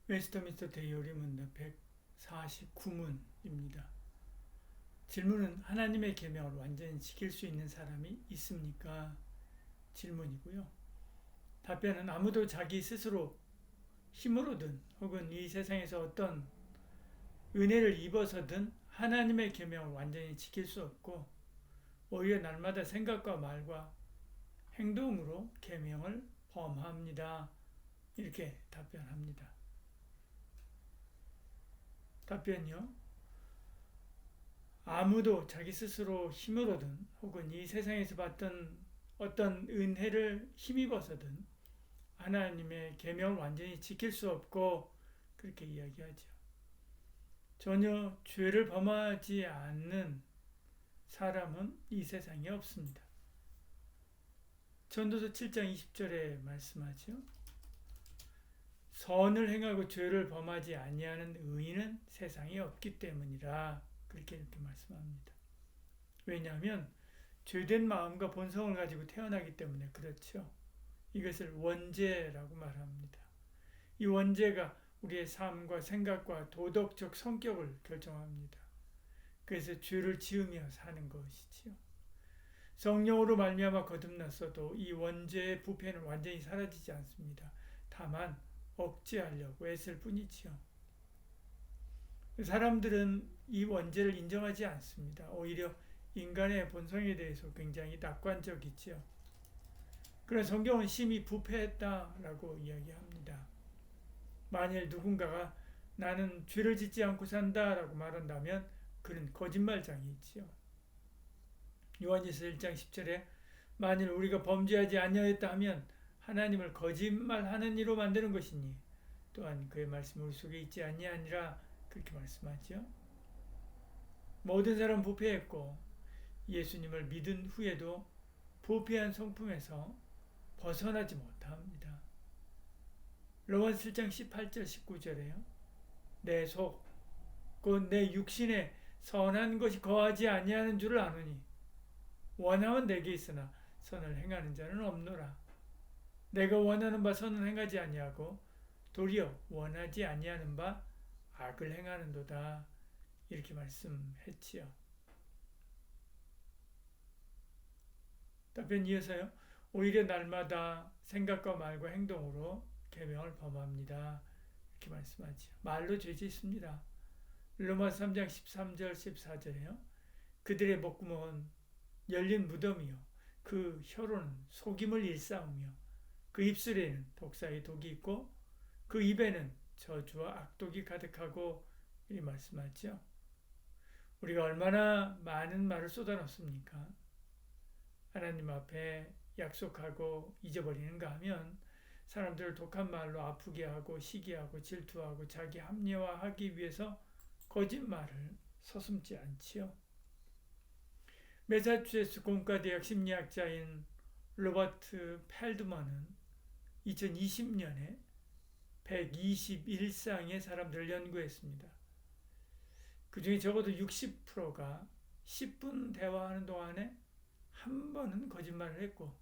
웨스터민스터 대요리 문답 149문입니다. 질문은 하나님의 계명을 완전히 지킬 수 있는 사람이 있습니까? 질문이고요. 답변은 아무도 자기 스스로 힘으로든 혹은 이 세상에서 어떤 은혜를 입어서든 하나님의 계명을 완전히 지킬 수 없고 오히려 날마다 생각과 말과 행동으로 계명을 범합니다. 이렇게 답변합니다. 답변이요. 아무도 자기 스스로 힘으로든 혹은 이 세상에서 받던 어떤 은혜를 힘입어서든 하나님의 계명을 완전히 지킬 수 없고 그렇게 이야기하죠. 전혀 죄를 범하지 않는 사람은 이 세상에 없습니다. 전도서 7장 20절에 말씀하죠. 선을 행하고 죄를 범하지 아니하는 의인은 세상에 없기 때문이라 그렇게 이렇게 말씀합니다. 왜냐하면 죄된 마음과 본성을 가지고 태어나기 때문에 그렇죠. 이것을 원죄라고 말합니다. 이 원죄가 우리의 삶과 생각과 도덕적 성격을 결정합니다. 그래서 죄를 지으며 사는 것이지요. 성령으로 말미암아 거듭났어도 이 원죄의 부패는 완전히 사라지지 않습니다. 다만 억제하려고 애쓸 뿐이지요. 사람들은 이 원죄를 인정하지 않습니다. 오히려 인간의 본성에 대해서 굉장히 낙관적이지요. 그러나 성경은 심히 부패했다라고 이야기합니다. 만일 누군가가 나는 죄를 짓지 않고 산다라고 말한다면 그는 거짓말장이지요. 요한일서 1장 10절에 만일 우리가 범죄하지 아니하였다 하면 하나님을 거짓말하는 이로 만드는 것이니 또한 그의 말씀이 우리 속에 있지 아니하니라 그렇게 말씀하죠. 모든 사람 부패했고 예수님을 믿은 후에도 부패한 성품에서 벗어나지 못합니다. 로마서 7장 18절 19절에요. 내 속, 곧 내 육신에 선한 것이 거하지 아니하는 줄을 아노니 원함은 내게 있으나 선을 행하는 자는 없노라. 내가 원하는 바 선은 행하지 아니하고 도리어 원하지 아니하는 바 악을 행하는도다. 이렇게 말씀했지요. 답변 이어서요. 오히려 날마다 생각과 말과 행동으로 계명을 범합니다. 이렇게 말씀하지요. 말로 죄짓습니다. 로마서 3장 13절 14절에요. 그들의 목구멍은 열린 무덤이요 그 혀로는 속임을 일삼으며 그 입술에는 독사의 독이 있고 그 입에는 저주와 악독이 가득하고 이 말씀하죠. 우리가 얼마나 많은 말을 쏟아놓습니까? 하나님 앞에 약속하고 잊어버리는가 하면 사람들을 독한 말로 아프게 하고 시기하고 질투하고 자기 합리화하기 위해서 거짓말을 서슴지 않지요. 매사추세츠 공과대학 심리학자인 로버트 펠드먼은 2020년에 121쌍의 사람들을 연구했습니다. 그 중에 적어도 60%가 10분 대화하는 동안에 한 번은 거짓말을 했고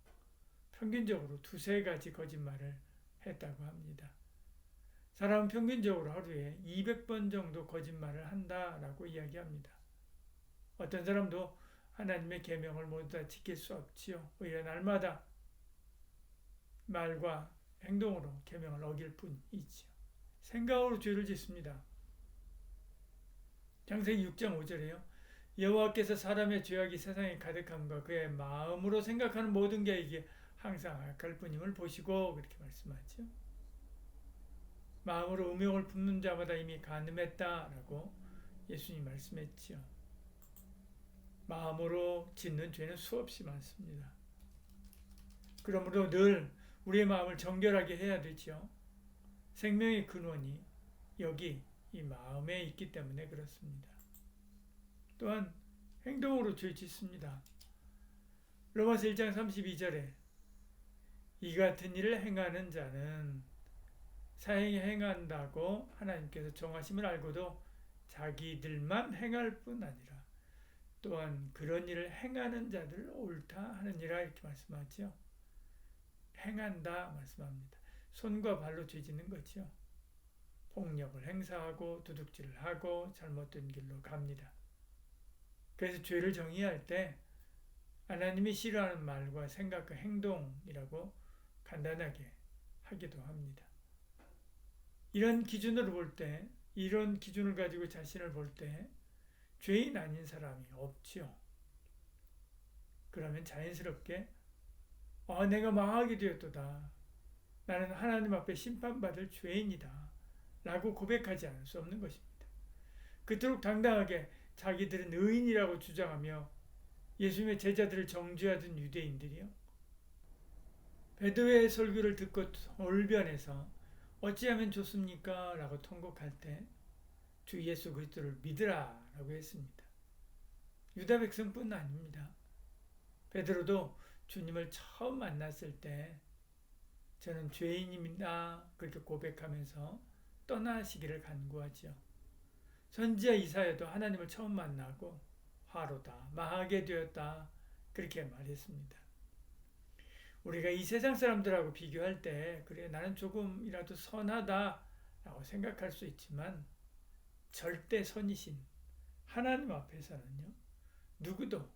평균적으로 두세 가지 거짓말을 했다고 합니다. 사람은 평균적으로 하루에 200번 정도 거짓말을 한다라고 이야기합니다. 어떤 사람도 하나님의 계명을 모두 다 지킬 수 없지요. 오히려 날마다 말과 행동으로 계명을 어길 뿐이지요. 생각으로 죄를 짓습니다. 창세기 6장 5절에요. 여호와께서 사람의 죄악이 세상에 가득함과 그의 마음으로 생각하는 모든 계획이 항상 악할 뿐임을 보시고 그렇게 말씀하죠. 마음으로 음욕을 품는 자마다 이미 간음했다라고 예수님 말씀했지요. 마음으로 짓는 죄는 수없이 많습니다. 그러므로 늘 우리의 마음을 정결하게 해야 되죠. 생명의 근원이 여기 이 마음에 있기 때문에 그렇습니다. 또한 행동으로 죄 짓습니다. 로마서 1장 32절에 이 같은 일을 행하는 자는 사형이 행한다고 하나님께서 정하심을 알고도 자기들만 행할 뿐 아니라 또한 그런 일을 행하는 자들 옳다 하느니라 이렇게 말씀하죠. 행한다 말씀합니다. 손과 발로 죄 짓는 거죠. 폭력을 행사하고 도둑질을 하고 잘못된 길로 갑니다. 그래서 죄를 정의할 때 하나님이 싫어하는 말과 생각과 행동이라고 간단하게 하기도 합니다. 이런 기준으로 볼 때, 이런 기준을 가지고 자신을 볼 때 죄인 아닌 사람이 없지요. 그러면 자연스럽게 내가 망하게 되었도다. 나는 하나님 앞에 심판받을 죄인이다. 라고 고백하지 않을 수 없는 것입니다. 그토록 당당하게 자기들은 의인이라고 주장하며 예수님의 제자들을 정죄하던 유대인들이요. 베드로의 설교를 듣고 돌변해서 어찌하면 좋습니까? 라고 통곡할 때 주 예수 그리스도를 믿으라 라고 했습니다. 유다 백성뿐 아닙니다. 베드로도 주님을 처음 만났을 때 저는 죄인입니다. 그렇게 고백하면서 떠나시기를 간구하죠. 선지자 이사야도 하나님을 처음 만나고 화로다, 망하게 되었다 그렇게 말했습니다. 우리가 이 세상 사람들하고 비교할 때 그래 나는 조금이라도 선하다라고 생각할 수 있지만 절대 선이신 하나님 앞에서는요. 누구도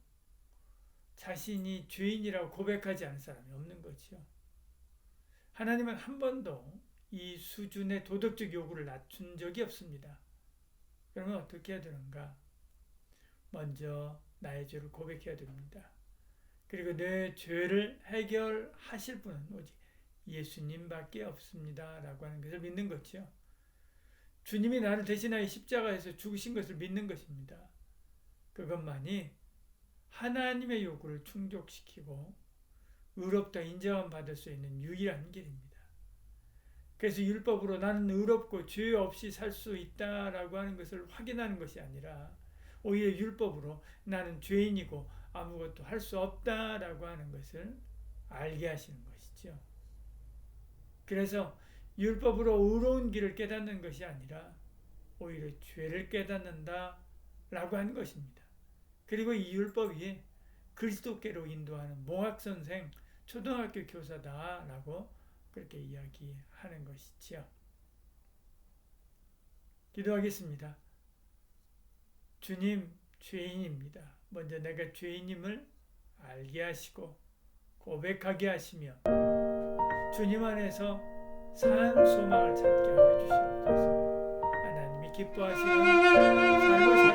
자신이 죄인이라고 고백하지 않은 사람이 없는 거죠. 하나님은 한 번도 이 수준의 도덕적 요구를 낮춘 적이 없습니다. 그러면 어떻게 해야 되는가? 먼저 나의 죄를 고백해야 됩니다. 그리고 내 죄를 해결하실 분은 오직 예수님밖에 없습니다. 라고 하는 것을 믿는 거죠. 주님이 나를 대신하여 십자가에서 죽으신 것을 믿는 것입니다. 그것만이 하나님의 요구를 충족시키고 의롭다 인정함 받을 수 있는 유일한 길입니다. 그래서 율법으로 나는 의롭고 죄 없이 살 수 있다라고 하는 것을 확인하는 것이 아니라 오히려 율법으로 나는 죄인이고 아무것도 할 수 없다라고 하는 것을 알게 하시는 것이죠. 그래서 율법으로 의로운 길을 깨닫는 것이 아니라 오히려 죄를 깨닫는다라고 하는 것입니다. 그리고 이 율법이 그리스도께로 인도하는 몽학선생, 초등학교 교사다라고 그렇게 이야기하는 것이지요. 기도하겠습니다. 주님, 죄인입니다. 먼저 내가 죄인임을 알게 하시고 고백하게 하시며 주님 안에서 산 소망을 찾게 하여 주시옵소서. 하나님이 기뻐하시는 삶을